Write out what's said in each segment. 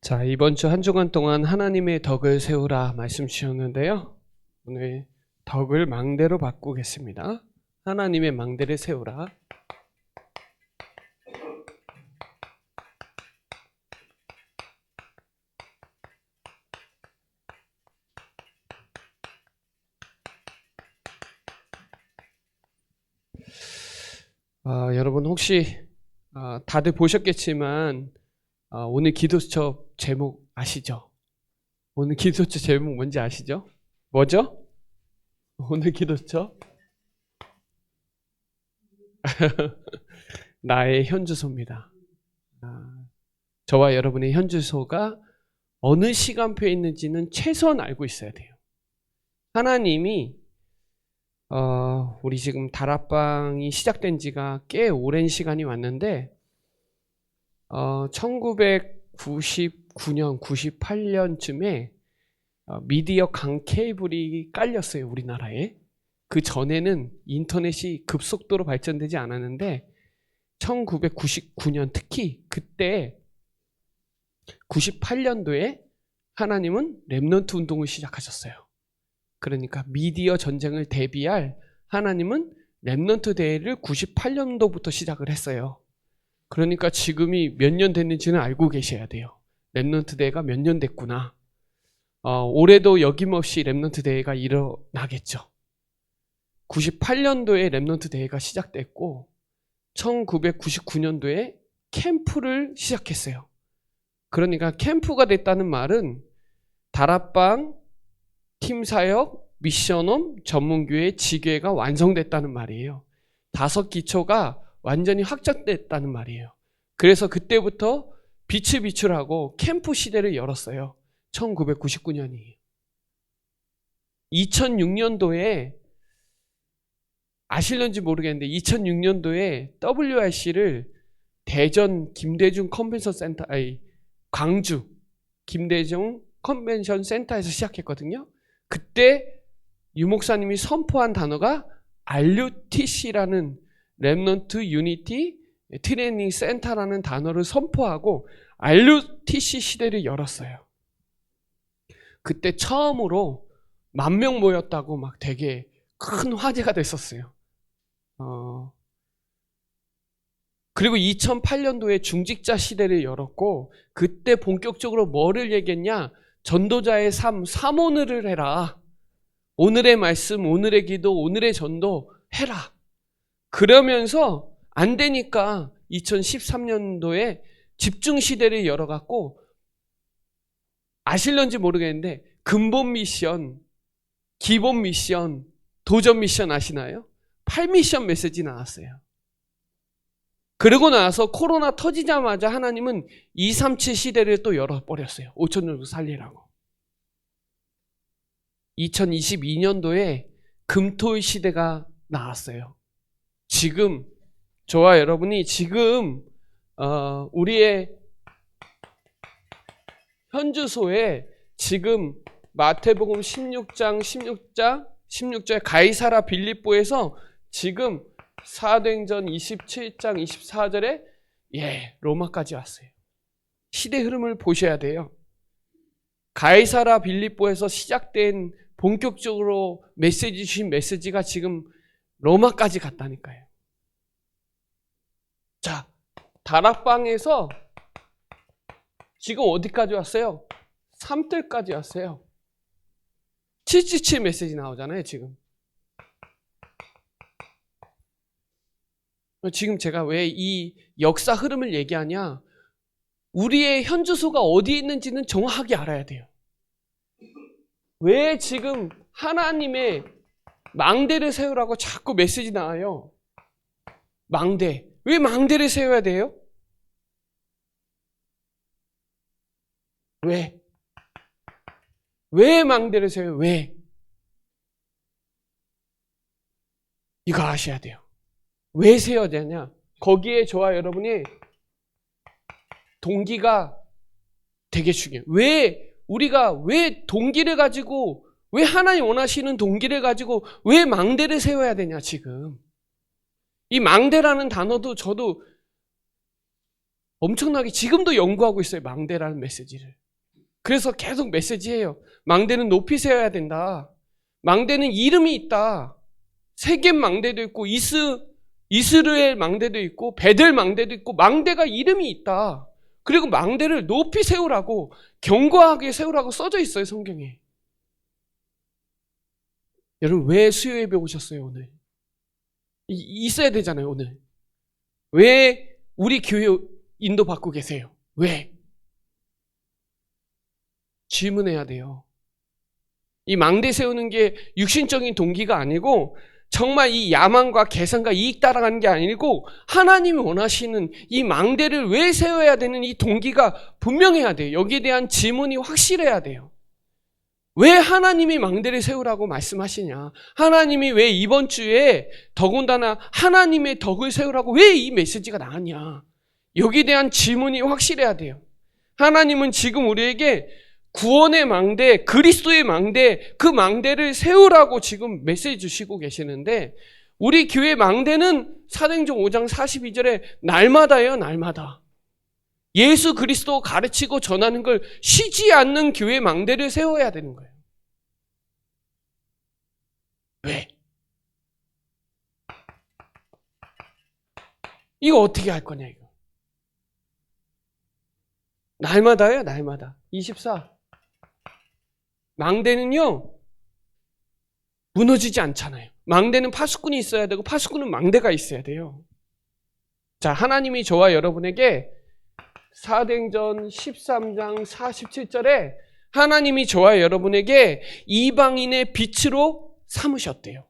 자, 이번 주 한 주간 동안 하나님의 덕을 세우라 말씀 주셨는데요. 오늘 덕을 망대로 바꾸겠습니다. 하나님의 망대를 세우라. 여러분 혹시 다들 보셨겠지만 오늘 기도처 제목 아시죠? 오늘 기도처 제목 뭔지 아시죠? 뭐죠? 오늘 기도처? 나의 현주소입니다. 저와 여러분의 현주소가 어느 시간표에 있는지는 최소한 알고 있어야 돼요. 하나님이 우리 지금 다락방이 시작된 지가 꽤 오랜 시간이 왔는데 1999년, 98년쯤에 미디어 강 케이블이 깔렸어요, 우리나라에. 그 전에는 인터넷이 급속도로 발전되지 않았는데 1999년 특히 그때 98년도에 하나님은 렘넌트 운동을 시작하셨어요. 그러니까 미디어 전쟁을 대비할 하나님은 렘넌트 대회를 98년도부터 시작을 했어요. 그러니까 지금이 몇 년 됐는지는 알고 계셔야 돼요. 렘넌트 대회가 몇 년 됐구나. 올해도 여김없이 렘넌트 대회가 일어나겠죠. 98년도에 렘넌트 대회가 시작됐고 1999년도에 캠프를 시작했어요. 그러니까 캠프가 됐다는 말은 다락방, 팀사역, 미션홈, 전문교회, 지교회가 완성됐다는 말이에요. 5기초가 완전히 확장됐다는 말이에요. 그래서 그때부터 비추비추하고 캠프 시대를 열었어요. 1999년이. 2006년도에 아실런지 모르겠는데 2006년도에 WRC를 대전 김대중 컨벤션 센터, 광주 김대중 컨벤션 센터에서 시작했거든요. 그때 유 목사님이 선포한 단어가 RUTC라는 렘넌트 유니티 트레이닝 센터라는 단어를 선포하고 RUTC 시대를 열었어요. 그때 처음으로 10,000명 모였다고 막 되게 큰 화제가 됐었어요. 그리고 2008년도에 중직자 시대를 열었고 그때 본격적으로 뭐를 얘기했냐? 전도자의 삶, 삼오늘을 해라. 오늘의 말씀, 오늘의 기도, 오늘의 전도 해라. 그러면서 안 되니까 2013년도에 집중 시대를 열어갖고 아실런지 모르겠는데 근본 미션, 기본 미션, 도전 미션 아시나요? 8미션 메시지 나왔어요. 그러고 나서 코로나 터지자마자 하나님은 237 시대를 또 열어버렸어요. 5천 정도 살리라고. 2022년도에 금토일 시대가 나왔어요. 지금 저와 여러분이 지금 우리의 현주소에 지금 마태복음 16장 가이사라 빌립보에서 지금 사도행전 27장 24절에 로마까지 왔어요. 시대 흐름을 보셔야 돼요. 가이사라 빌립보에서 시작된 본격적으로 메시지 주신 메시지가 지금 로마까지 갔다니까요. 자, 다락방에서 지금 어디까지 왔어요? 3들까지 왔어요. 777 메시지 나오잖아요, 지금. 지금 제가 왜 이 역사 흐름을 얘기하냐? 우리의 현주소가 어디에 있는지는 정확하게 알아야 돼요. 왜 지금 하나님의 망대를 세우라고 자꾸 메시지 나와요? 망대. 왜 망대를 세워야 돼요? 왜? 왜 망대를 세워요? 왜? 이거 아셔야 돼요. 왜 세워야 되냐? 거기에 저와 여러분이 동기가 되게 중요해요. 우리가 왜 동기를 가지고, 왜 하나님 원하시는 동기를 가지고 왜 망대를 세워야 되냐, 지금. 이 망대라는 단어도 저도 엄청나게 지금도 연구하고 있어요. 망대라는 메시지를. 그래서 계속 메시지해요. 망대는 높이 세워야 된다. 망대는 이름이 있다. 세겜 망대도 있고 이스라엘 망대도 있고 베델 망대도 있고 망대가 이름이 있다. 그리고 망대를 높이 세우라고 견고하게 세우라고 써져 있어요. 성경에. 여러분 왜 수요예배 오셨어요 오늘? 있어야 되잖아요 오늘. 왜 우리 교회 인도받고 계세요? 왜? 질문해야 돼요. 이 망대 세우는 게 육신적인 동기가 아니고 정말 이 야망과 계산과 이익 따라가는 게 아니고 하나님이 원하시는 이 망대를 왜 세워야 되는 이 동기가 분명해야 돼요. 여기에 대한 질문이 확실해야 돼요. 왜 하나님이 망대를 세우라고 말씀하시냐? 하나님이 왜 이번 주에 더군다나 하나님의 덕을 세우라고 왜 이 메시지가 나왔냐? 여기에 대한 질문이 확실해야 돼요. 하나님은 지금 우리에게 구원의 망대, 그리스도의 망대, 그 망대를 세우라고 지금 메시지 주시고 계시는데 우리 교회 망대는 사도행전 5장 42절에 날마다예요, 날마다. 예수 그리스도 가르치고 전하는 걸 쉬지 않는 교회 망대를 세워야 되는 거예요. 왜? 이거 어떻게 할 거냐 이거. 날마다예요, 날마다. 24. 망대는요 무너지지 않잖아요. 망대는 파수꾼이 있어야 되고 파수꾼은 망대가 있어야 돼요. 자, 하나님이 저와 여러분에게 사도행전 13장 47절에 하나님이 저와 여러분에게 이방인의 빛으로 삼으셨대요.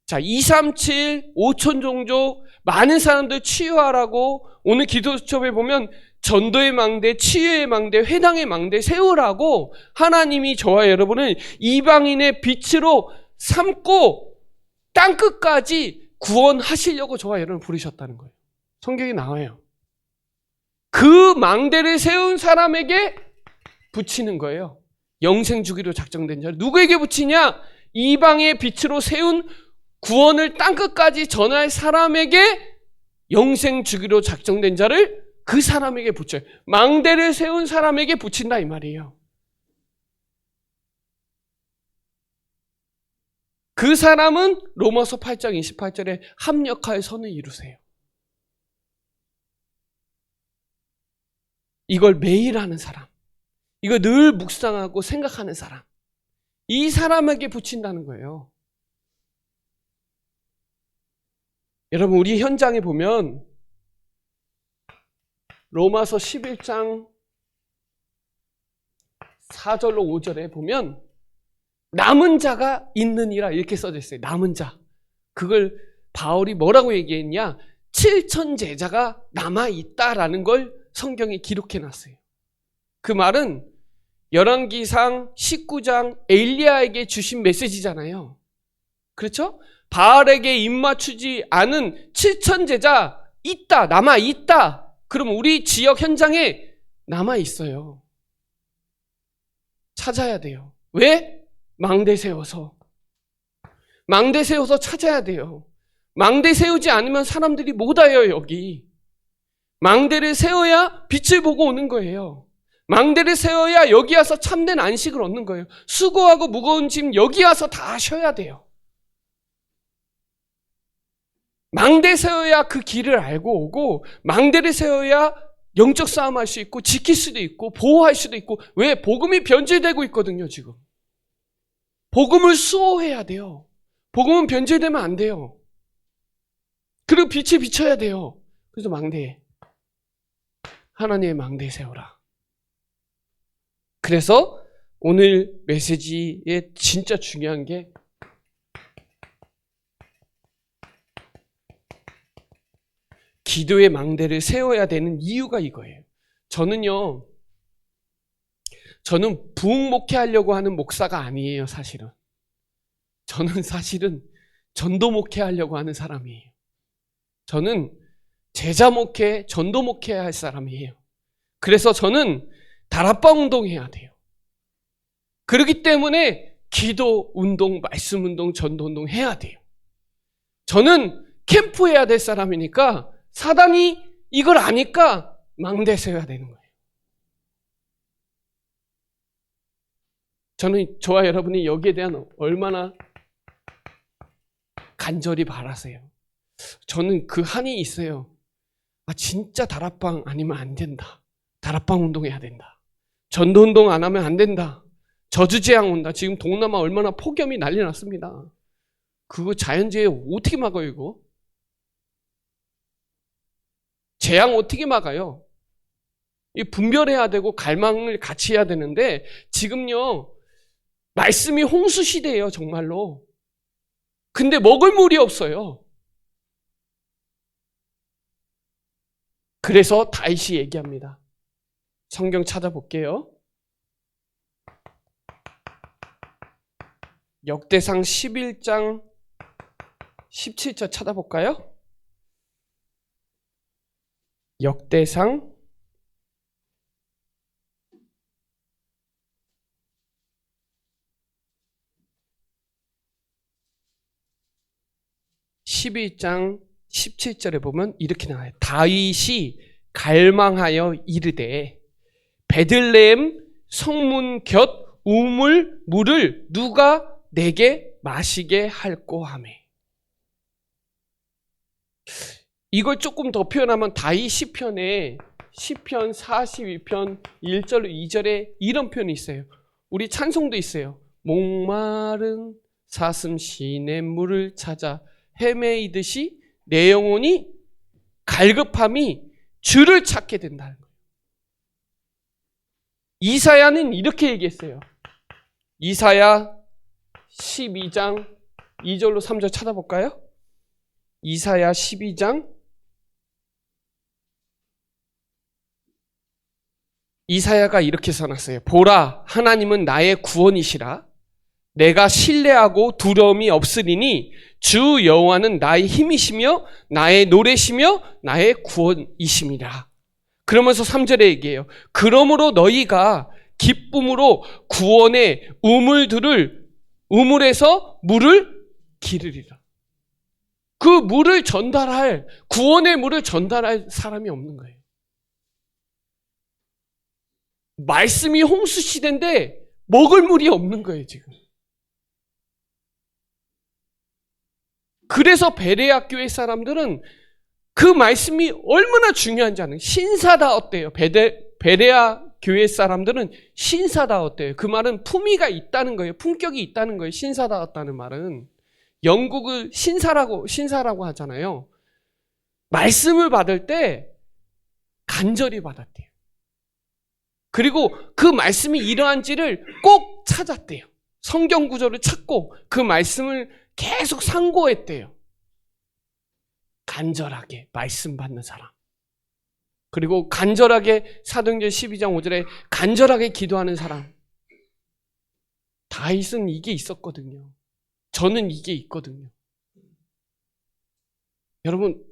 자, 237 5천 종족 많은 사람들 치유하라고 오늘 기도 수첩에 보면 전도의 망대, 치유의 망대, 회당의 망대 세우라고 하나님이 저와 여러분을 이방인의 빛으로 삼고 땅끝까지 구원하시려고 저와 여러분을 부르셨다는 거예요. 성경에 나와요. 그 망대를 세운 사람에게 붙이는 거예요. 영생 주기로 작정된 자를. 누구에게 붙이냐? 이방의 빛으로 세운 구원을 땅끝까지 전할 사람에게 영생 주기로 작정된 자를 그 사람에게 붙여요. 망대를 세운 사람에게 붙인다 이 말이에요. 그 사람은 로마서 8장 28절에 합력하여 선을 이루세요. 이걸 매일 하는 사람, 이거 늘 묵상하고 생각하는 사람, 이 사람에게 붙인다는 거예요. 여러분 우리 현장에 보면 로마서 11장 4절로 5절에 보면 남은 자가 있느니라 이렇게 써져 있어요. 남은 자. 그걸 바울이 뭐라고 얘기했냐? 7천 제자가 남아있다라는 걸 성경에 기록해놨어요. 그 말은 열왕기상 19장 엘리야에게 주신 메시지잖아요. 그렇죠? 바알에게 입맞추지 않은 7천 제자 있다, 남아있다. 그럼 우리 지역 현장에 남아있어요. 찾아야 돼요. 왜? 망대 세워서. 망대 세워서 찾아야 돼요. 망대 세우지 않으면 사람들이 못 와요, 여기. 망대를 세워야 빛을 보고 오는 거예요. 망대를 세워야 여기 와서 참된 안식을 얻는 거예요. 수고하고 무거운 짐 여기 와서 다 쉬어야 돼요. 망대 세워야 그 길을 알고 오고 망대를 세워야 영적 싸움할 수 있고 지킬 수도 있고 보호할 수도 있고 왜? 복음이 변질되고 있거든요 지금. 복음을 수호해야 돼요. 복음은 변질되면 안 돼요. 그리고 빛이 비춰야 돼요. 그래서 망대, 하나님의 망대 세워라. 그래서 오늘 메시지에 진짜 중요한 게 기도의 망대를 세워야 되는 이유가 이거예요. 저는 부흥 목회하려고 하는 목사가 아니에요, 사실은. 저는 사실은 전도 목회하려고 하는 사람이에요. 저는 제자 목회, 전도 목회할 사람이에요. 그래서 저는 다락방 운동해야 돼요. 그렇기 때문에 기도 운동, 말씀 운동, 전도 운동 해야 돼요. 저는 캠프 해야 될 사람이니까 사단이 이걸 아니까 망대서야 되는 거예요. 저와 여러분이 여기에 대한 얼마나 간절히 바라세요. 저는 그 한이 있어요. 진짜 다락방 아니면 안 된다. 다락방 운동해야 된다. 전도 운동 안 하면 안 된다. 저주재앙 온다. 지금 동남아 얼마나 폭염이 난리 났습니다. 그거 자연재해 어떻게 막아요, 이거? 재앙 어떻게 막아요? 분별해야 되고 갈망을 같이 해야 되는데 지금요, 말씀이 홍수 시대예요, 정말로. 근데 먹을 물이 없어요. 그래서 다윗이 얘기합니다. 성경 찾아볼게요. 역대상 11장 17절 찾아볼까요? 역대상 12장 17절에 보면 이렇게 나와요. 다윗이 갈망하여 이르되 베들레헴 성문 곁 우물 물을 누가 내게 마시게 할꼬 하매. 이걸 조금 더 표현하면 다윗 시편에 시편 42편 1절 2절에 이런 표현이 있어요. 우리 찬송도 있어요. 목마른 사슴 시냇물을 찾아 헤매이듯이 내 영혼이 갈급함이 주를 찾게 된다는 거예요. 이사야는 이렇게 얘기했어요. 이사야 12장 2절로 3절 찾아볼까요? 이사야 12장 이사야가 이렇게 써놨어요. 보라, 하나님은 나의 구원이시라. 내가 신뢰하고 두려움이 없으리니 주 여호와는 나의 힘이시며 나의 노래시며 나의 구원이심이라. 그러면서 3절에 얘기해요. 그러므로 너희가 기쁨으로 구원의 우물에서 물을 기르리라. 그 물을 전달할, 구원의 물을 전달할 사람이 없는 거예요. 말씀이 홍수 시대인데 먹을 물이 없는 거예요, 지금. 그래서 베레아 교회 사람들은 그 말씀이 얼마나 중요한지 아는, 신사다웠대요. 베레아 교회 사람들은 신사다웠대요. 그 말은 품위가 있다는 거예요. 품격이 있다는 거예요. 신사다웠다는 말은. 영국을 신사라고 하잖아요. 말씀을 받을 때 간절히 받았대요. 그리고 그 말씀이 이러한지를 꼭 찾았대요. 성경 구절을 찾고 그 말씀을 계속 상고했대요. 간절하게 말씀 받는 사람. 그리고 간절하게 사도행전 12장 5절에 간절하게 기도하는 사람. 다윗은 이게 있었거든요. 저는 이게 있거든요. 여러분,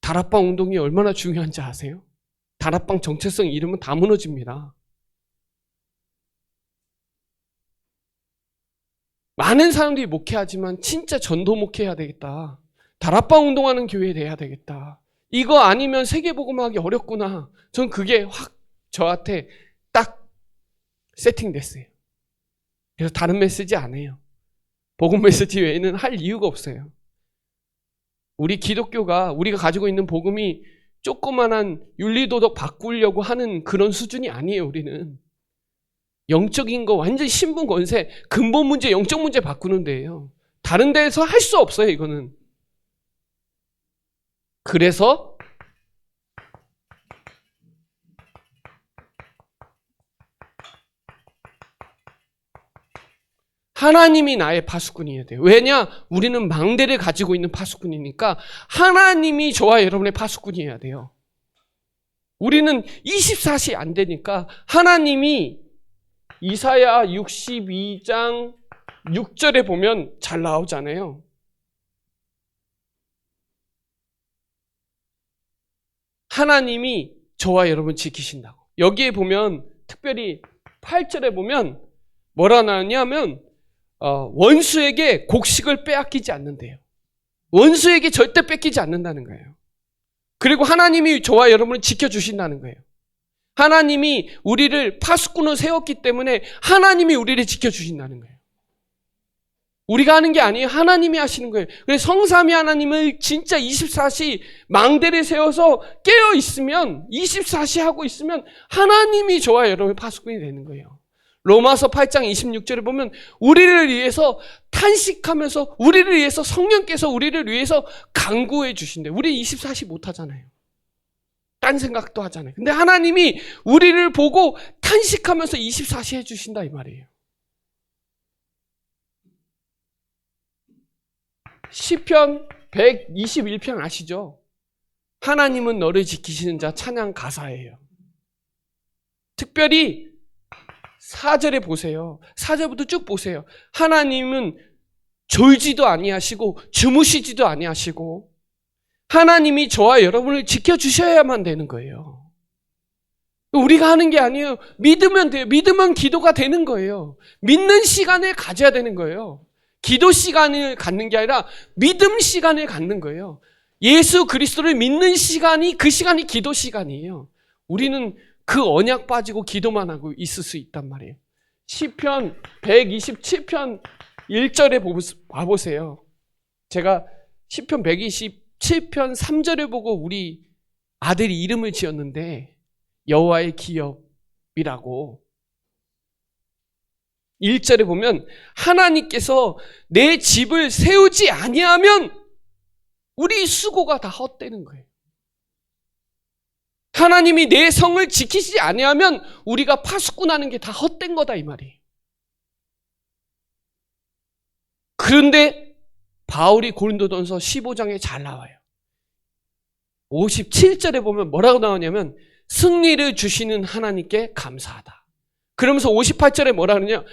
다락방 운동이 얼마나 중요한지 아세요? 다락방 정체성 잃으면 다 무너집니다. 많은 사람들이 목회하지만 진짜 전도 목회해야 되겠다. 다락방 운동하는 교회 돼야 되겠다. 이거 아니면 세계복음하기 어렵구나. 전 그게 확 저한테 딱 세팅됐어요. 그래서 다른 메시지 안 해요. 복음 메시지 외에는 할 이유가 없어요. 우리 기독교가 우리가 가지고 있는 복음이 조그만한 윤리도덕 바꾸려고 하는 그런 수준이 아니에요. 우리는 영적인 거 완전히 신분 권세, 근본 문제, 영적 문제 바꾸는 데예요. 다른 데에서 할 수 없어요. 이거는. 그래서 하나님이 나의 파수꾼이어야 돼요. 왜냐? 우리는 망대를 가지고 있는 파수꾼이니까 하나님이 저와 여러분의 파수꾼이어야 돼요. 우리는 24시 안 되니까 하나님이 이사야 62장 6절에 보면 잘 나오잖아요. 하나님이 저와 여러분 지키신다고. 여기에 보면 특별히 8절에 보면 뭐라 나왔냐면 원수에게 곡식을 빼앗기지 않는데요. 원수에게 절대 뺏기지 않는다는 거예요. 그리고 하나님이 저와 여러분을 지켜주신다는 거예요. 하나님이 우리를 파수꾼으로 세웠기 때문에 하나님이 우리를 지켜주신다는 거예요. 우리가 하는 게 아니에요. 하나님이 하시는 거예요. 그래서 성삼위 하나님을 진짜 24시 망대를 세워서 깨어 있으면, 24시 하고 있으면 하나님이 저와 여러분의 파수꾼이 되는 거예요. 로마서 8장 26절에 보면 우리를 위해서 탄식하면서, 우리를 위해서 성령께서 우리를 위해서 간구해 주신대. 우리 24시 못 하잖아요. 딴 생각도 하잖아요. 근데 하나님이 우리를 보고 탄식하면서 24시 해주신다 이 말이에요. 시편 121편 아시죠? 하나님은 너를 지키시는 자 찬양 가사예요. 특별히 4절에 보세요. 4절부터 쭉 보세요. 하나님은 졸지도 아니하시고 주무시지도 아니하시고 하나님이 저와 여러분을 지켜주셔야만 되는 거예요. 우리가 하는 게 아니에요. 믿으면 돼요. 믿으면 기도가 되는 거예요. 믿는 시간을 가져야 되는 거예요. 기도 시간을 갖는 게 아니라 믿음 시간을 갖는 거예요. 예수 그리스도를 믿는 시간이, 그 시간이 기도 시간이에요. 우리는 그 언약 빠지고 기도만 하고 있을 수 있단 말이에요. 시편 127편 1절에 봐보세요. 제가 시편 127편 3절을 보고 우리 아들이 이름을 지었는데 여호와의 기업이라고. 1절에 보면 하나님께서 내 집을 세우지 아니하면 우리 수고가 다 헛되는 거예요. 하나님이 내 성을 지키지 아니하면 우리가 파수꾼하는 게 다 헛된 거다 이 말이에요. 그런데 바울이 고린도전서 15장에 잘 나와요. 57절에 보면 뭐라고 나오냐면 승리를 주시는 하나님께 감사하다. 그러면서 58절에 뭐라 그러냐?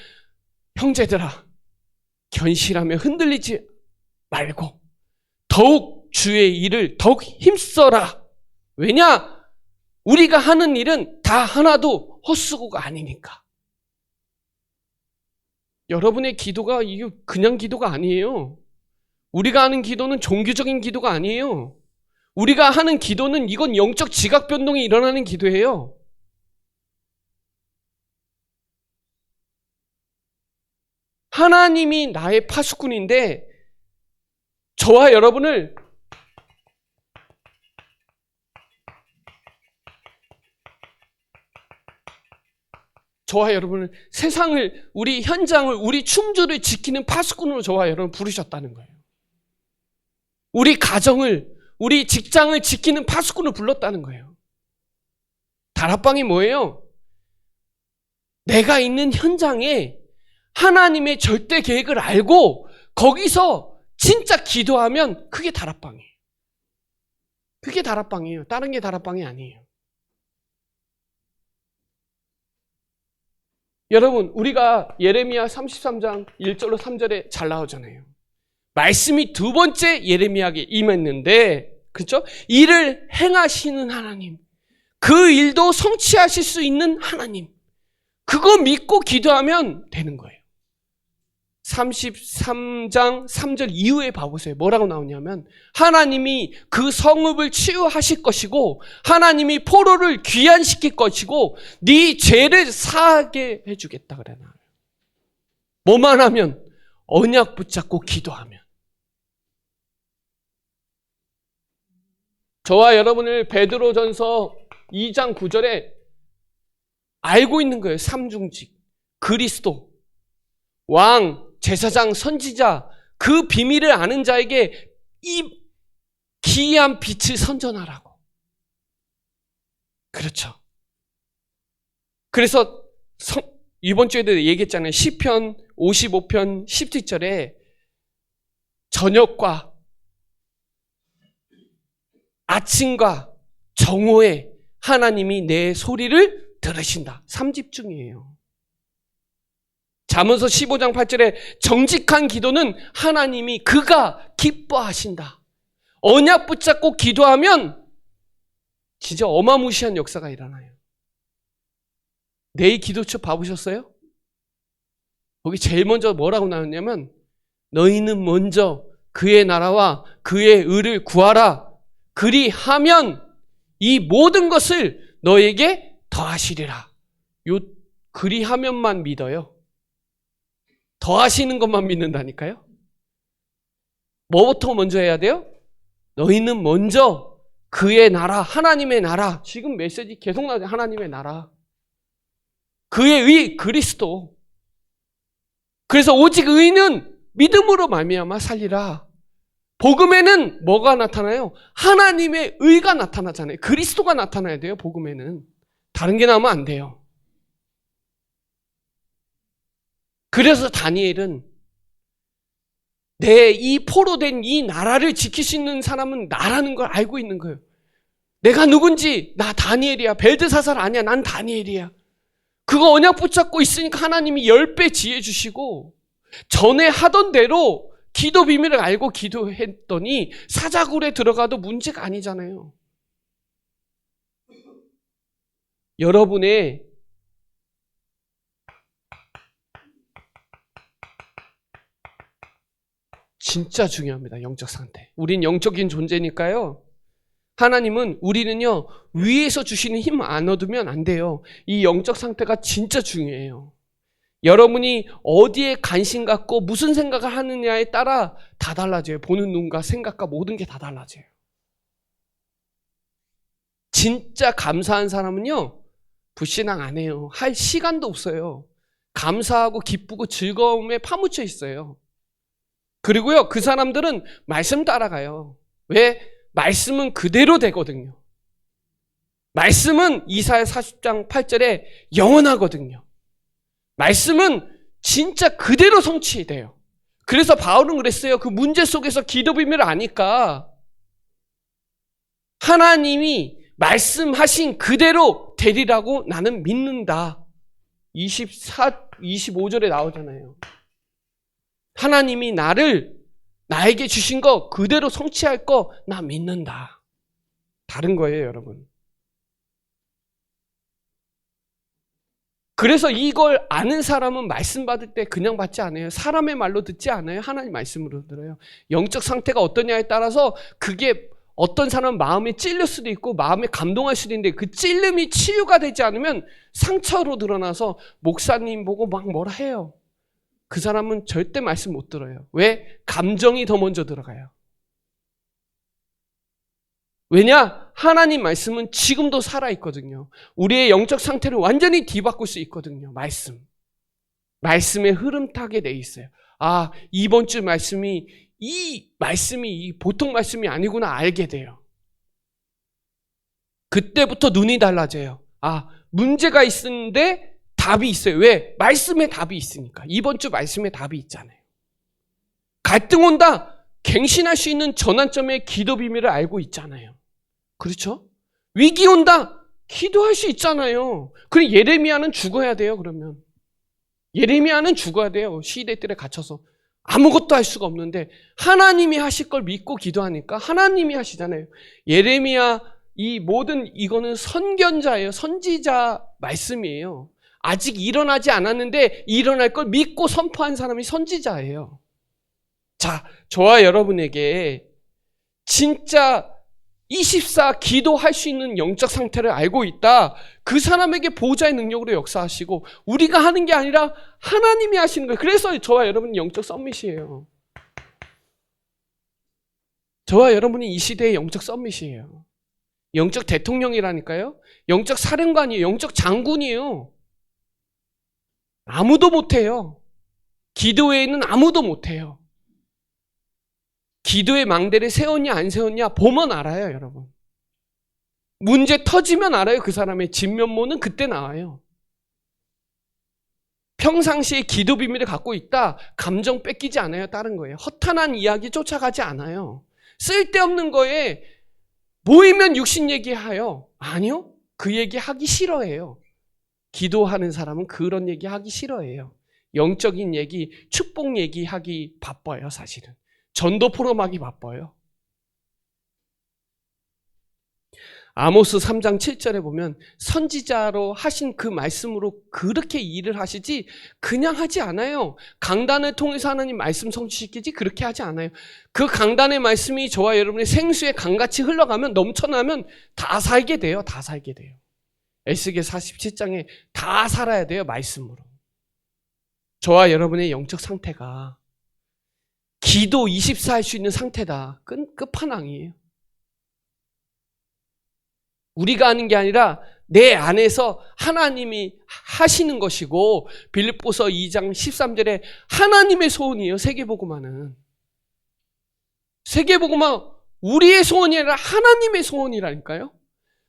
형제들아, 견실하며 흔들리지 말고 더욱 주의 일을 더욱 힘써라. 왜냐? 우리가 하는 일은 다 하나도 헛수고가 아니니까. 여러분의 기도가 이게 그냥 기도가 아니에요. 우리가 하는 기도는 종교적인 기도가 아니에요. 우리가 하는 기도는 이건 영적 지각 변동이 일어나는 기도예요. 하나님이 나의 파수꾼인데 저와 여러분을 세상을, 우리 현장을, 우리 충주를 지키는 파수꾼으로 저와 여러분 부르셨다는 거예요. 우리 가정을, 우리 직장을 지키는 파수꾼을 불렀다는 거예요. 다락방이 뭐예요? 내가 있는 현장에 하나님의 절대 계획을 알고 거기서 진짜 기도하면 그게 다락방이에요. 그게 다락방이에요. 다른 게 다락방이 아니에요. 여러분, 우리가 예레미야 33장 1절로 3절에 잘 나오잖아요. 말씀이 두 번째 예레미야에게 임했는데, 그렇죠? 일을 행하시는 하나님, 그 일도 성취하실 수 있는 하나님, 그거 믿고 기도하면 되는 거예요. 33장 3절 이후에 봐보세요. 뭐라고 나오냐면 하나님이 그 성읍을 치유하실 것이고 하나님이 포로를 귀환시킬 것이고 네 죄를 사하게 해주겠다 그래. 뭐만 하면? 언약 붙잡고 기도하면. 저와 여러분을 베드로전서 2장 9절에 알고 있는 거예요. 삼중직, 그리스도, 왕, 제사장, 선지자, 그 비밀을 아는 자에게 이 기이한 빛을 선전하라고. 그렇죠. 그래서 이번 주에도 얘기했잖아요. 시편 55편 17절에 저녁과 아침과 정오에 하나님이 내 소리를 들으신다. 3집중이에요. 잠언서 15장 8절에 정직한 기도는 하나님이 그가 기뻐하신다. 언약 붙잡고 기도하면 진짜 어마무시한 역사가 일어나요. 내일 기도처 봐보셨어요? 거기 제일 먼저 뭐라고 나왔냐면 너희는 먼저 그의 나라와 그의 의를 구하라. 그리하면 이 모든 것을 너에게 더하시리라. 요 그리하면만 믿어요. 더하시는 것만 믿는다니까요. 뭐부터 먼저 해야 돼요? 너희는 먼저 그의 나라, 하나님의 나라. 지금 메시지 계속 나오죠. 하나님의 나라. 그의 의, 그리스도. 그래서 오직 의는 믿음으로 말미암아 살리라. 복음에는 뭐가 나타나요? 하나님의 의가 나타나잖아요. 그리스도가 나타나야 돼요. 복음에는. 다른 게 나오면 안 돼요. 그래서 다니엘은 내 이 포로된 이 나라를 지킬 수 있는 사람은 나라는 걸 알고 있는 거예요. 내가 누군지, 나 다니엘이야. 벨드사살 아니야. 난 다니엘이야. 그거 언약 붙잡고 있으니까 하나님이 10배 지혜 주시고 전에 하던 대로 기도 비밀을 알고 기도했더니 사자굴에 들어가도 문제가 아니잖아요. 여러분의 진짜 중요합니다. 영적 상태. 우린 영적인 존재니까요. 하나님은 우리는요. 위에서 주시는 힘 안 얻으면 안 돼요. 이 영적 상태가 진짜 중요해요. 여러분이 어디에 관심 갖고 무슨 생각을 하느냐에 따라 다 달라져요. 보는 눈과 생각과 모든 게 다 달라져요. 진짜 감사한 사람은요. 불신앙 안 해요. 할 시간도 없어요. 감사하고 기쁘고 즐거움에 파묻혀 있어요. 그리고요. 그 사람들은 말씀 따라가요. 왜? 말씀은 그대로 되거든요. 말씀은 이사야 40장 8절에 영원하거든요. 말씀은 진짜 그대로 성취돼요. 그래서 바울은 그랬어요. 그 문제 속에서 기도 비밀을 아니까 하나님이 말씀하신 그대로 되리라고 나는 믿는다. 25절에 나오잖아요. 하나님이 나에게 주신 거 그대로 성취할 거 나 믿는다. 다른 거예요, 여러분. 그래서 이걸 아는 사람은 말씀 받을 때 그냥 받지 않아요. 사람의 말로 듣지 않아요. 하나님 말씀으로 들어요. 영적 상태가 어떠냐에 따라서 그게 어떤 사람은 마음에 찔릴 수도 있고 마음에 감동할 수도 있는데 그 찔림이 치유가 되지 않으면 상처로 드러나서 목사님 보고 막 뭐라 해요. 그 사람은 절대 말씀 못 들어요. 왜? 감정이 더 먼저 들어가요. 왜냐? 하나님 말씀은 지금도 살아있거든요. 우리의 영적 상태를 완전히 뒤바꿀 수 있거든요. 말씀의 흐름 타게 돼 있어요. 아, 이번 주 말씀이 이 보통 말씀이 아니구나 알게 돼요. 그때부터 눈이 달라져요. 아, 문제가 있는데 답이 있어요. 왜? 말씀에 답이 있으니까. 이번 주 말씀에 답이 있잖아요. 갈등 온다. 갱신할 수 있는 전환점의 기도 비밀을 알고 있잖아요. 그렇죠? 위기 온다. 기도할 수 있잖아요. 그리고 예레미야는 죽어야 돼요. 그러면 예레미야는 죽어야 돼요. 시대들에 갇혀서 아무것도 할 수가 없는데 하나님이 하실 걸 믿고 기도하니까 하나님이 하시잖아요. 예레미야 이 모든 이거는 선견자예요. 선지자 말씀이에요. 아직 일어나지 않았는데 일어날 걸 믿고 선포한 사람이 선지자예요. 자, 저와 여러분에게 진짜 24 기도할 수 있는 영적 상태를 알고 있다. 그 사람에게 보호자의 능력으로 역사하시고 우리가 하는 게 아니라 하나님이 하시는 거예요. 그래서 저와 여러분은 영적 썸밋이에요. 저와 여러분이 이 시대의 영적 썸밋이에요. 영적 대통령이라니까요. 영적 사령관이에요. 영적 장군이에요. 아무도 못해요. 기도 외에는 아무도 못해요. 기도의 망대를 세웠냐 안 세웠냐 보면 알아요, 여러분. 문제 터지면 알아요. 그 사람의 진면모는 그때 나와요. 평상시에 기도 비밀을 갖고 있다. 감정 뺏기지 않아요. 다른 거예요. 허탄한 이야기 쫓아가지 않아요. 쓸데없는 거에 모이면 육신 얘기해요. 아니요. 그 얘기 하기 싫어해요. 기도하는 사람은 그런 얘기 하기 싫어해요. 영적인 얘기, 축복 얘기 하기 바빠요, 사실은. 전도 포럼하기 바빠요. 아모스 3장 7절에 보면 선지자로 하신 그 말씀으로 그렇게 일을 하시지 그냥 하지 않아요. 강단을 통해서 하나님 말씀 성취시키지 그렇게 하지 않아요. 그 강단의 말씀이 저와 여러분의 생수에 강같이 흘러가면 넘쳐나면 다 살게 돼요. 다 살게 돼요. 에스겔 47장에 다 살아야 돼요. 말씀으로. 저와 여러분의 영적 상태가 기도 24 할 수 있는 상태다. 끝판왕이에요. 우리가 하는 게 아니라 내 안에서 하나님이 하시는 것이고, 빌립보서 2장 13절에 하나님의 소원이에요. 세계복음화는. 세계복음화 우리의 소원이 아니라 하나님의 소원이라니까요.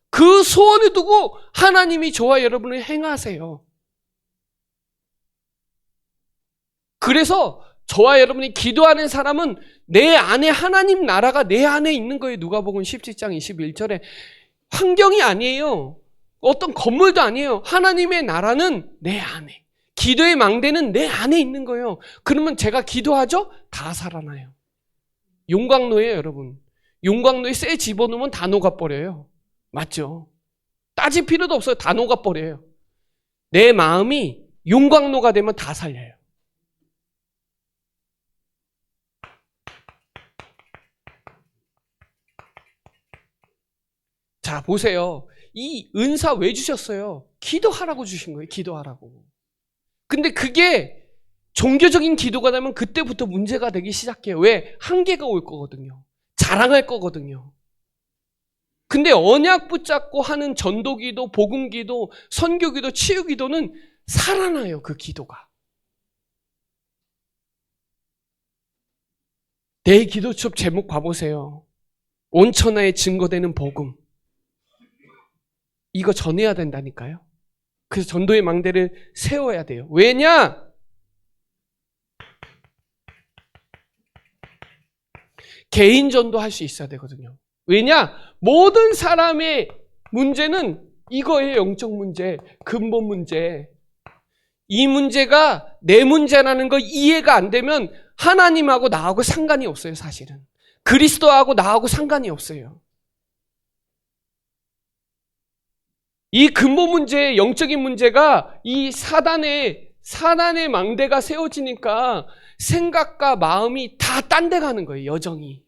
그 소원을 두고 하나님이 저와 여러분을 행하세요. 그래서 저와 여러분이 기도하는 사람은 내 안에 하나님 나라가 내 안에 있는 거예요. 누가복음 17장 21절에. 환경이 아니에요. 어떤 건물도 아니에요. 하나님의 나라는 내 안에. 기도의 망대는 내 안에 있는 거예요. 그러면 제가 기도하죠? 다 살아나요. 용광로예요, 여러분. 용광로에 쇠 집어넣으면 다 녹아버려요. 맞죠? 따질 필요도 없어요. 다 녹아버려요. 내 마음이 용광로가 되면 다 살려요. 자, 보세요. 이 은사 왜 주셨어요? 기도하라고 주신 거예요. 기도하라고. 근데 그게 종교적인 기도가 되면 그때부터 문제가 되기 시작해요. 왜? 한계가 올 거거든요. 자랑할 거거든요. 근데 언약 붙잡고 하는 전도기도, 복음기도, 선교기도, 치유기도는 살아나요. 그 기도가. 내 기도 수업 제목 봐보세요. 온 천하에 증거되는 복음. 이거 전해야 된다니까요. 그래서 전도의 망대를 세워야 돼요. 왜냐? 개인 전도할 수 있어야 되거든요. 왜냐? 모든 사람의 문제는 이거예요. 영적 문제, 근본 문제. 이 문제가 내 문제라는 거 이해가 안 되면 하나님하고 나하고 상관이 없어요. 사실은. 그리스도하고 나하고 상관이 없어요. 이 근본 문제, 영적인 문제가 이 사단의 망대가 세워지니까 생각과 마음이 다 딴 데 가는 거예요. 여정이.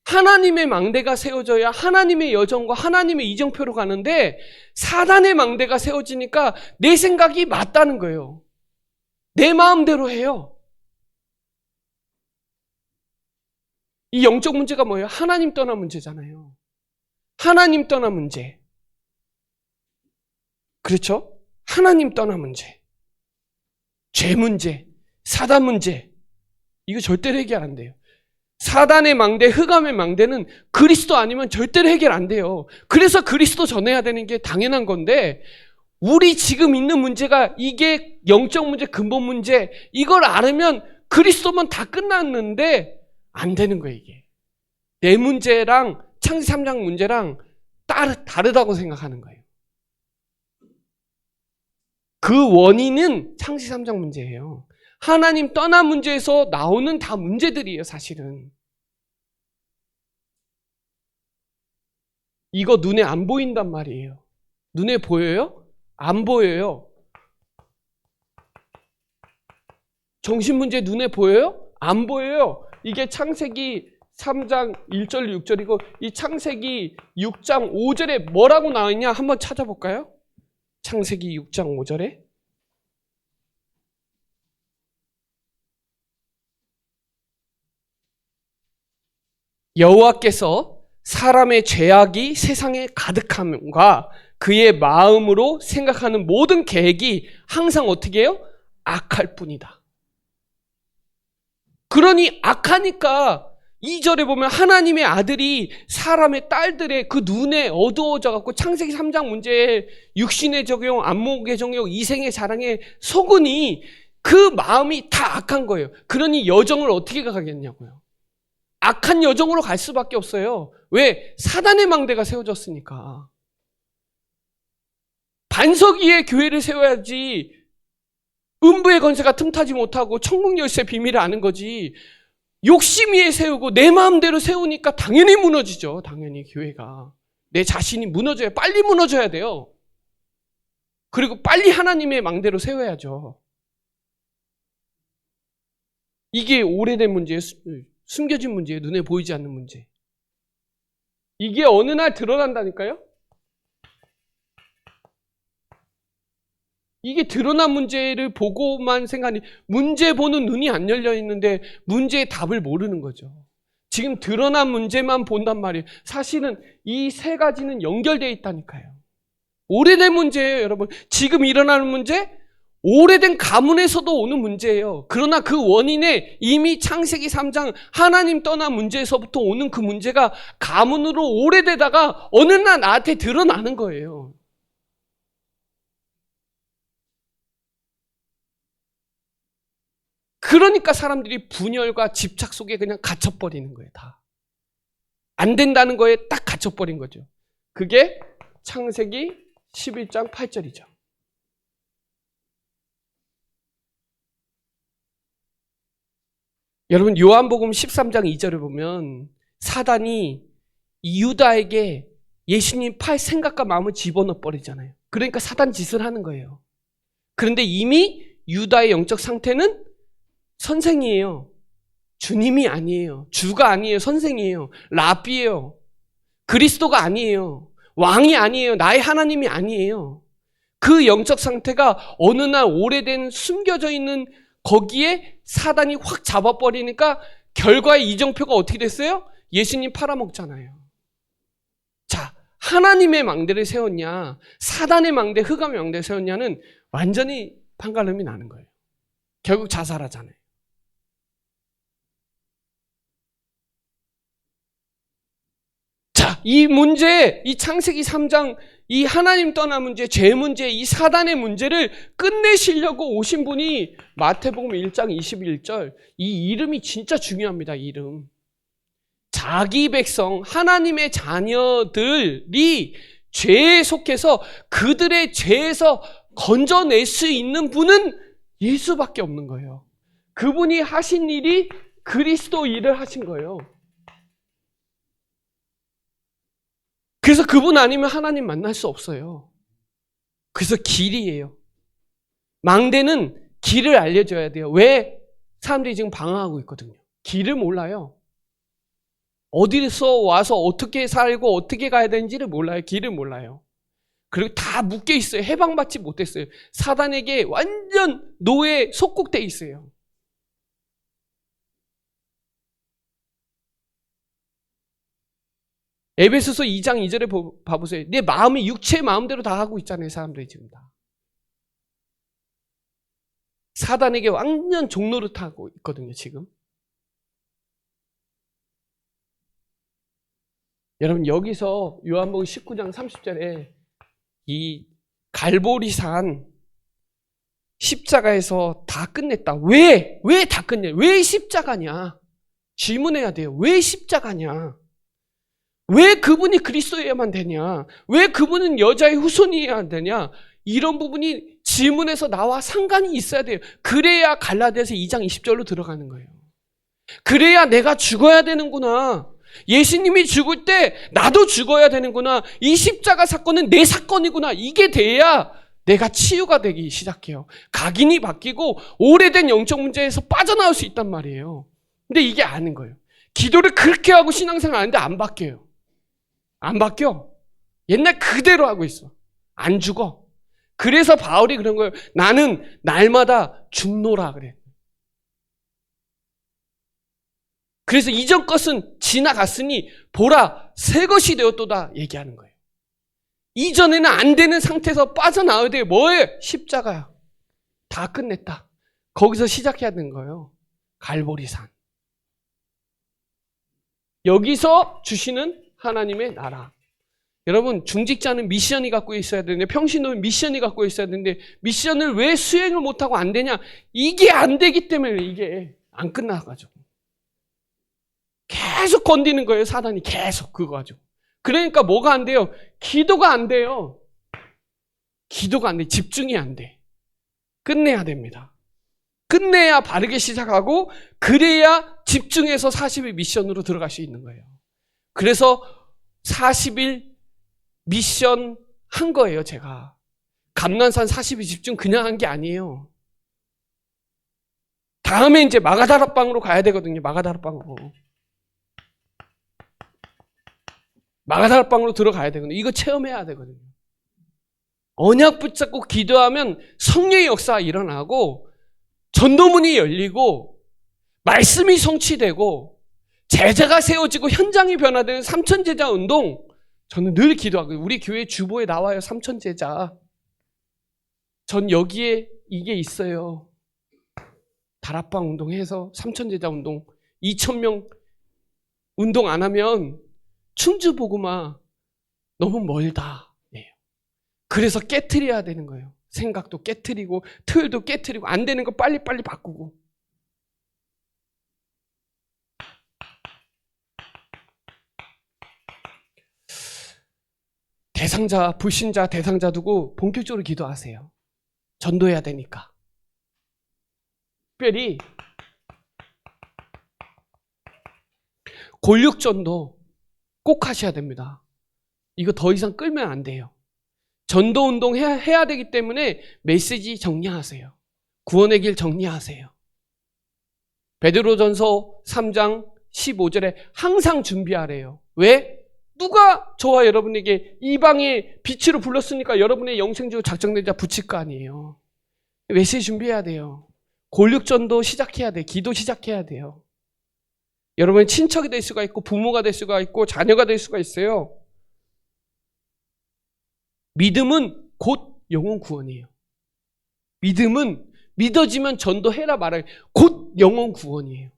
하나님의 망대가 세워져야 하나님의 여정과 하나님의 이정표로 가는데 사단의 망대가 세워지니까 내 생각이 맞다는 거예요. 내 마음대로 해요. 이 영적 문제가 뭐예요? 하나님 떠난 문제잖아요. 하나님 떠난 문제. 그렇죠? 하나님 떠난 문제. 죄 문제, 사단 문제. 이거 절대로 해결 안 돼요. 사단의 망대, 흑암의 망대는 그리스도 아니면 절대로 해결 안 돼요. 그래서 그리스도 전해야 되는 게 당연한 건데 우리 지금 있는 문제가 이게 영적 문제, 근본 문제 이걸 알으면 그리스도면 다 끝났는데 안 되는 거예요. 이게. 내 문제랑 창세기 3장 문제랑 다르다고 생각하는 거예요. 그 원인은 창세기 3장 문제예요. 하나님 떠난 문제에서 나오는 다 문제들이에요, 사실은. 이거 눈에 안 보인단 말이에요. 눈에 보여요? 안 보여요. 정신 문제 눈에 보여요? 안 보여요. 이게 창세기 3장 1절 6절이고 이 창세기 6장 5절에 뭐라고 나와 있냐 한번 찾아볼까요? 창세기 6장 5절에 여호와께서 사람의 죄악이 세상에 가득함과 그의 마음으로 생각하는 모든 계획이 항상 어떻게 해요? 악할 뿐이다. 그러니 악하니까 2절에 보면 하나님의 아들이 사람의 딸들의 그 눈에 어두워져 갖고 창세기 3장 문제에 육신의 적용, 안목의 적용, 이생의 자랑에 속으니 그 마음이 다 악한 거예요. 그러니 여정을 어떻게 가겠냐고요. 악한 여정으로 갈 수밖에 없어요. 왜? 사단의 망대가 세워졌으니까. 반석 위에 교회를 세워야지 음부의 권세가 틈타지 못하고 천국 열쇠 비밀을 아는 거지. 욕심 위에 세우고 내 마음대로 세우니까 당연히 무너지죠. 당연히 교회가. 내 자신이 무너져야, 빨리 무너져야 돼요. 그리고 빨리 하나님의 망대로 세워야죠. 이게 오래된 문제예요. 숨겨진 문제예요. 눈에 보이지 않는 문제. 이게 어느 날 드러난다니까요? 이게 드러난 문제를 보고만 생각하니, 문제 보는 눈이 안 열려 있는데 문제의 답을 모르는 거죠. 지금 드러난 문제만 본단 말이에요. 사실은 이 세 가지는 연결되어 있다니까요. 오래된 문제예요, 여러분. 지금 일어나는 문제, 오래된 가문에서도 오는 문제예요. 그러나 그 원인에 이미 창세기 3장 하나님 떠난 문제에서부터 오는 그 문제가 가문으로 오래되다가 어느 날 나한테 드러나는 거예요. 그러니까 사람들이 분열과 집착 속에 그냥 갇혀버리는 거예요, 다. 안 된다는 거에 딱 갇혀버린 거죠. 그게 창세기 11장 8절이죠. 여러분, 요한복음 13장 2절을 보면 사단이 유다에게 예수님 팔 생각과 마음을 집어넣어 버리잖아요. 그러니까 사단 짓을 하는 거예요. 그런데 이미 유다의 영적 상태는 선생이에요. 주님이 아니에요. 주가 아니에요. 선생이에요. 라비예요. 그리스도가 아니에요. 왕이 아니에요. 나의 하나님이 아니에요. 그 영적 상태가 어느 날 오래된 숨겨져 있는 거기에 사단이 확 잡아버리니까 결과의 이정표가 어떻게 됐어요? 예수님 팔아먹잖아요. 자, 하나님의 망대를 세웠냐, 사단의 망대, 흑암의 망대를 세웠냐는 완전히 판가름이 나는 거예요. 결국 자살하잖아요. 자, 이 문제, 이 창세기 3장, 이 하나님 떠난 문제, 죄 문제, 이 사단의 문제를 끝내시려고 오신 분이 마태복음 1장 21절, 이 이름이 진짜 중요합니다. 이름. 자기 백성, 하나님의 자녀들이 죄에 속해서 그들의 죄에서 건져낼 수 있는 분은 예수밖에 없는 거예요. 그분이 하신 일이 그리스도 일을 하신 거예요. 그래서 그분 아니면 하나님 만날 수 없어요. 그래서 길이에요. 망대는 길을 알려줘야 돼요. 왜? 사람들이 지금 방황하고 있거든요. 길을 몰라요. 어디서 와서 어떻게 살고 어떻게 가야 되는지를 몰라요. 길을 몰라요. 그리고 다 묶여 있어요. 해방받지 못했어요. 사단에게 완전 노예 속국돼 있어요. 에베소서 2장 2절에 봐보세요. 내 마음이 육체의 마음대로 다 하고 있잖아요. 사람들이 지금 다. 사단에게 완전 종노릇하고 있거든요. 지금. 여러분, 여기서 요한복음 19장 30절에 이 갈보리산 십자가에서 다 끝냈다. 왜? 왜 다 끝내? 왜 십자가냐? 질문해야 돼요. 왜 십자가냐? 왜 그분이 그리스도여야만 되냐? 왜 그분은 여자의 후손이어야 되냐? 이런 부분이 질문에서 나와 상관이 있어야 돼요. 그래야 갈라디아서 2장 20절로 들어가는 거예요. 그래야 내가 죽어야 되는구나. 예수님이 죽을 때 나도 죽어야 되는구나. 이 십자가 사건은 내 사건이구나. 이게 돼야 내가 치유가 되기 시작해요. 각인이 바뀌고 오래된 영적 문제에서 빠져나올 수 있단 말이에요. 근데 이게 아닌 거예요. 기도를 그렇게 하고 신앙생활 하는데 안 바뀌어요. 안 바뀌어. 옛날 그대로 하고 있어. 안 죽어. 그래서 바울이 그런 거예요. 나는 날마다 죽노라 그래. 그래서 이전 것은 지나갔으니 보라 새 것이 되었도다 얘기하는 거예요. 이전에는 안 되는 상태에서 빠져나와야 돼요. 뭐예요? 십자가야. 다 끝냈다. 거기서 시작해야 되는 거예요. 갈보리산. 여기서 주시는 하나님의 나라. 여러분, 중직자는 미션이 갖고 있어야 되는데, 평신도는 미션이 갖고 있어야 되는데, 미션을 왜 수행을 못하고 안 되냐? 이게 안 되기 때문에 이게 안 끝나가지고. 계속 건드리는 거예요, 사단이. 계속 그거 가지고. 그러니까 뭐가 안 돼요? 기도가 안 돼요. 기도가 안 돼. 집중이 안 돼. 끝내야 됩니다. 끝내야 바르게 시작하고, 그래야 집중해서 40일 미션으로 들어갈 수 있는 거예요. 그래서 40일 미션 한 거예요, 제가. 감난산 42집중 그냥 한 게 아니에요. 다음에 이제 마가다락방으로 가야 되거든요. 마가다락방으로. 마가다락방으로 들어가야 되거든요. 이거 체험해야 되거든요. 언약 붙잡고 기도하면 성령의 역사가 일어나고 전도문이 열리고 말씀이 성취되고 제자가 세워지고 현장이 변화되는 삼천제자 운동, 저는 늘 기도하고, 우리 교회 주보에 나와요. 삼천제자. 전 여기에 이게 있어요. 다락방 운동해서 삼천제자 운동 2,000명 운동 안 하면 충주복음화 너무 멀다. 그래서 깨트려야 되는 거예요. 생각도 깨트리고 틀도 깨트리고 안 되는 거 빨리빨리 바꾸고. 대상자, 불신자, 대상자 두고 본격적으로 기도하세요. 전도해야 되니까. 특별히 골육전도 꼭 하셔야 됩니다. 이거 더 이상 끌면 안 돼요. 전도운동 해야 되기 때문에 메시지 정리하세요. 구원의 길 정리하세요. 베드로전서 3장 15절에 항상 준비하래요. 왜? 누가 저와 여러분에게 이방의 빛으로 불렀으니까 여러분의 영생지로 작정된 자 붙일 거 아니에요. 메시지 준비해야 돼요. 골육전도 시작해야 돼요. 기도 시작해야 돼요. 여러분의 친척이 될 수가 있고 부모가 될 수가 있고 자녀가 될 수가 있어요. 믿음은 곧 영혼 구원이에요. 믿음은 믿어지면 전도해라 말아요. 곧 영혼 구원이에요.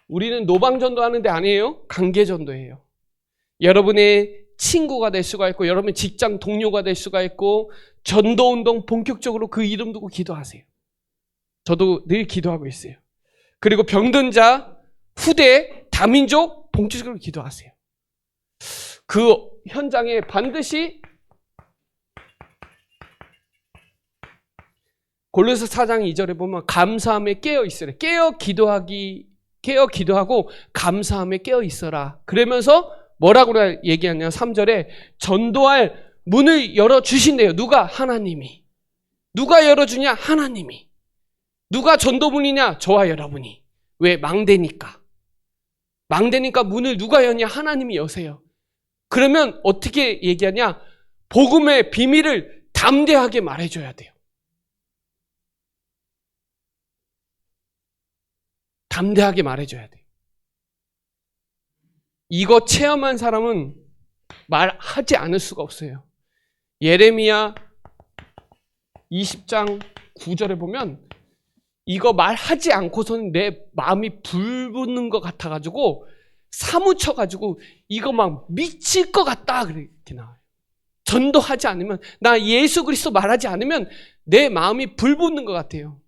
우리는 노방전도 하는데 아니에요. 관계전도예요. 여러분의 친구가 될 수가 있고 여러분의 직장 동료가 될 수가 있고 전도운동 본격적으로 그 이름 두고 기도하세요. 저도 늘 기도하고 있어요. 그리고 병든 자, 후대, 다민족 본격적으로 기도하세요. 그 현장에 반드시 골로새 4장 2절에 보면 감사함에 깨어 있으라. 깨어 기도하고 감사함에 깨어 있어라. 그러면서 뭐라고 얘기하냐? 3절에 전도할 문을 열어 주신대요. 누가? 하나님이. 누가 열어주냐? 하나님이. 누가 전도문이냐? 저와 여러분이. 왜? 망대니까. 망대니까 문을 누가 여냐? 하나님이 여세요. 그러면 어떻게 얘기하냐? 복음의 비밀을 담대하게 말해줘야 돼요. 담대하게 말해줘야 돼요. 이거 체험한 사람은 말하지 않을 수가 없어요. 예레미야 20장 9절에 보면 이거 말하지 않고서는 내 마음이 불붙는 것 같아가지고 사무쳐가지고 이거 막 미칠 것 같다 그렇게 나와요. 전도하지 않으면, 나 예수 그리스도 말하지 않으면 내 마음이 불붙는 것 같아요.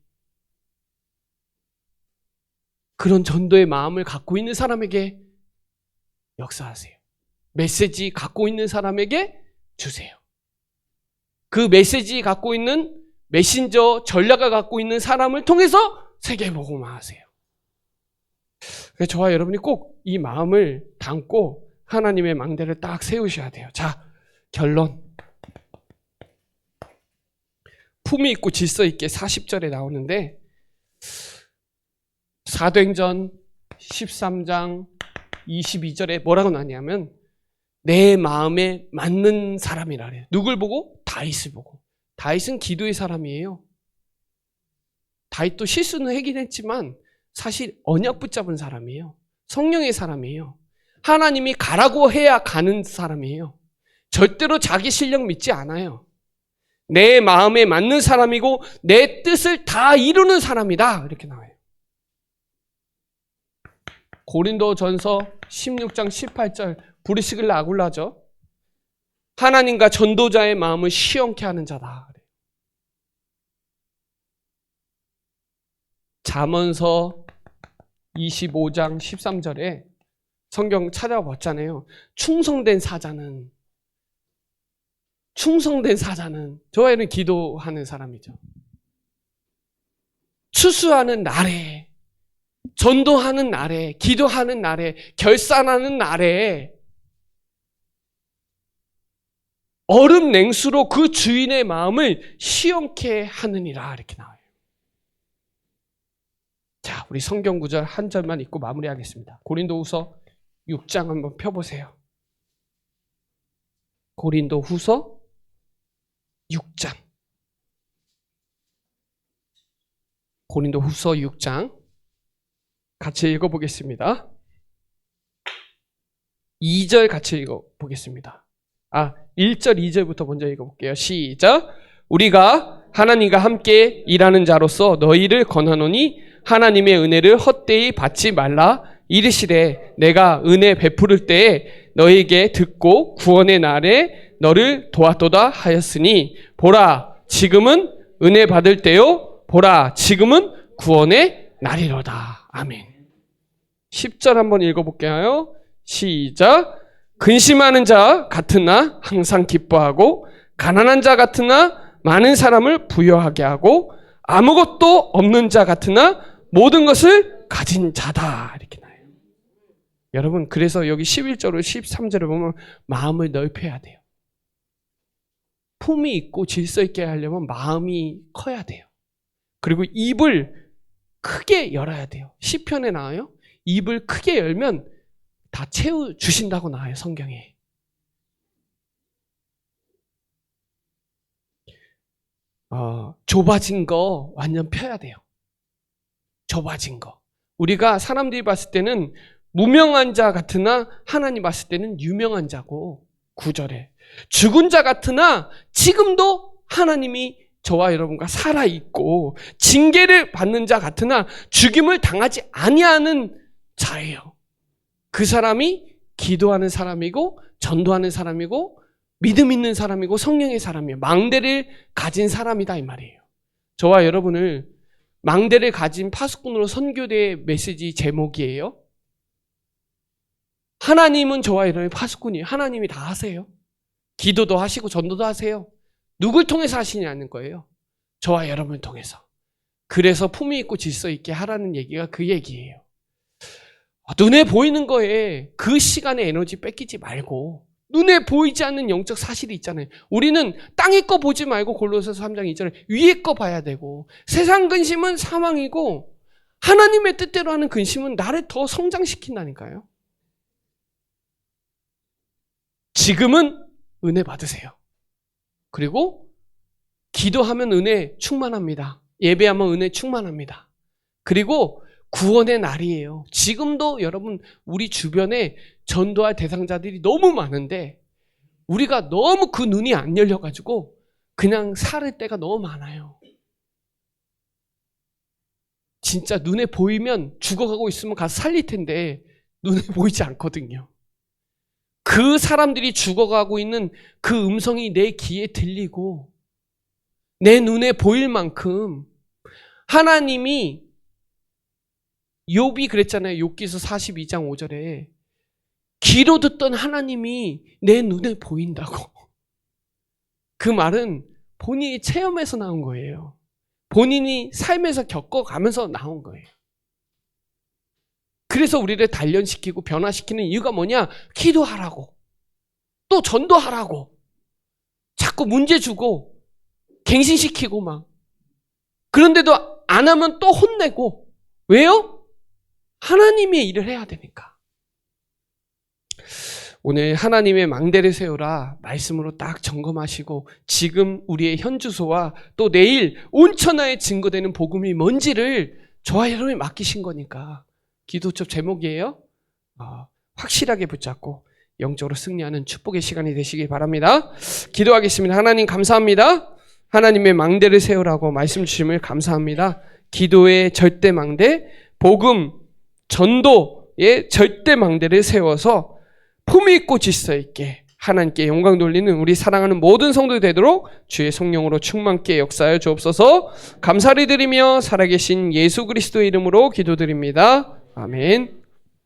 그런 전도의 마음을 갖고 있는 사람에게 역사하세요. 메시지 갖고 있는 사람에게 주세요. 그 메시지 갖고 있는 메신저 전략을 갖고 있는 사람을 통해서 세계복음화하세요. 그래서 저와 여러분이 꼭 이 마음을 담고 하나님의 망대를 딱 세우셔야 돼요. 자, 결론. 품위 있고 질서 있게 40절에 나오는데 사도행전 13장 22절에 뭐라고 나냐면 내 마음에 맞는 사람이라 그래요. 누굴 보고? 다윗을 보고. 다윗은 기도의 사람이에요. 다윗도 실수는 하긴 했지만 사실 언약 붙잡은 사람이에요. 성령의 사람이에요. 하나님이 가라고 해야 가는 사람이에요. 절대로 자기 실력 믿지 않아요. 내 마음에 맞는 사람이고 내 뜻을 다 이루는 사람이다. 이렇게 나와요. 고린도전서 16장 18절 브리스길라 아굴라죠. 하나님과 전도자의 마음을 시원케 하는 자다. 잠언서 25장 13절에 성경 찾아봤잖아요. 충성된 사자는 저와는 기도하는 사람이죠. 추수하는 날에 전도하는 날에, 기도하는 날에, 결산하는 날에 얼음 냉수로 그 주인의 마음을 시원케 하느니라 이렇게 나와요. 자, 우리 성경 구절 한 절만 읽고 마무리하겠습니다. 고린도후서 6장 한번 펴보세요. 고린도후서 6장. 고린도후서 6장 같이 읽어보겠습니다. 2절 같이 읽어보겠습니다. 1절 2절부터 먼저 읽어볼게요. 시작. 우리가 하나님과 함께 일하는 자로서 너희를 권하노니 하나님의 은혜를 헛되이 받지 말라. 이르시되 내가 은혜 베풀을 때에 너희에게 듣고 구원의 날에 너를 도왔도다 하였으니 보라 지금은 은혜 받을 때요 보라 지금은 구원의 날이로다. 아멘. 10절 한번 읽어볼게요. 시작. 근심하는 자 같으나 항상 기뻐하고 가난한 자 같으나 많은 사람을 부유하게 하고 아무것도 없는 자 같으나 모든 것을 가진 자다 이렇게 나와요. 여러분 그래서 여기 11절로 13절을 보면 마음을 넓혀야 돼요. 품이 있고 질서 있게 하려면 마음이 커야 돼요. 그리고 입을 크게 열어야 돼요. 시편에 나와요. 입을 크게 열면 다 채워주신다고 나와요. 성경에. 좁아진 거 완전 펴야 돼요. 좁아진 거. 우리가 사람들이 봤을 때는 무명한 자 같으나 하나님 봤을 때는 유명한 자고 9절에 죽은 자 같으나 지금도 하나님이 저와 여러분과 살아있고 징계를 받는 자 같으나 죽임을 당하지 아니하는 자예요. 그 사람이 기도하는 사람이고 전도하는 사람이고 믿음 있는 사람이고 성령의 사람이에요. 망대를 가진 사람이다 이 말이에요. 저와 여러분을 망대를 가진 파수꾼으로 선교대의 메시지 제목이에요. 하나님은 저와 여러분의 파수꾼이에요. 하나님이 다 하세요. 기도도 하시고 전도도 하세요. 누굴 통해서 하시냐는 거예요. 저와 여러분을 통해서. 그래서 품위 있고 질서 있게 하라는 얘기가 그 얘기예요. 눈에 보이는 거에 그 시간의 에너지 뺏기지 말고 눈에 보이지 않는 영적 사실이 있잖아요. 우리는 땅의 거 보지 말고 골로새서 3장 2절에 위의 거 봐야 되고 세상 근심은 사망이고 하나님의 뜻대로 하는 근심은 나를 더 성장시킨다니까요. 지금은 은혜 받으세요. 그리고 기도하면 은혜 충만합니다. 예배하면 은혜 충만합니다. 그리고 구원의 날이에요. 지금도 여러분 우리 주변에 전도할 대상자들이 너무 많은데 우리가 너무 그 눈이 안 열려가지고 그냥 살을 때가 너무 많아요. 진짜 눈에 보이면 죽어가고 있으면 가서 살릴 텐데 눈에 보이지 않거든요. 그 사람들이 죽어가고 있는 그 음성이 내 귀에 들리고 내 눈에 보일 만큼 하나님이 욥이 그랬잖아요. 욥기서 42장 5절에 귀로 듣던 하나님이 내 눈에 보인다고. 그 말은 본인이 체험해서 나온 거예요. 본인이 삶에서 겪어가면서 나온 거예요. 그래서 우리를 단련시키고 변화시키는 이유가 뭐냐? 기도하라고. 또 전도하라고. 자꾸 문제 주고 갱신시키고 막. 그런데도 안 하면 또 혼내고. 왜요? 하나님의 일을 해야 되니까. 오늘 하나님의 망대를 세우라 말씀으로 딱 점검하시고 지금 우리의 현주소와 또 내일 온천하에 증거되는 복음이 뭔지를 저와 여러분이 맡기신 거니까 기도첩 제목이에요. 확실하게 붙잡고 영적으로 승리하는 축복의 시간이 되시길 바랍니다. 기도하겠습니다. 하나님 감사합니다. 하나님의 망대를 세우라고 말씀 주심을 감사합니다. 기도의 절대 망대, 복음, 전도의 절대 망대를 세워서 품위 있고 질서 있게 하나님께 영광 돌리는 우리 사랑하는 모든 성도들 되도록 주의 성령으로 충만케 역사하여 주옵소서. 감사를 드리며 살아계신 예수 그리스도의 이름으로 기도드립니다. 아멘.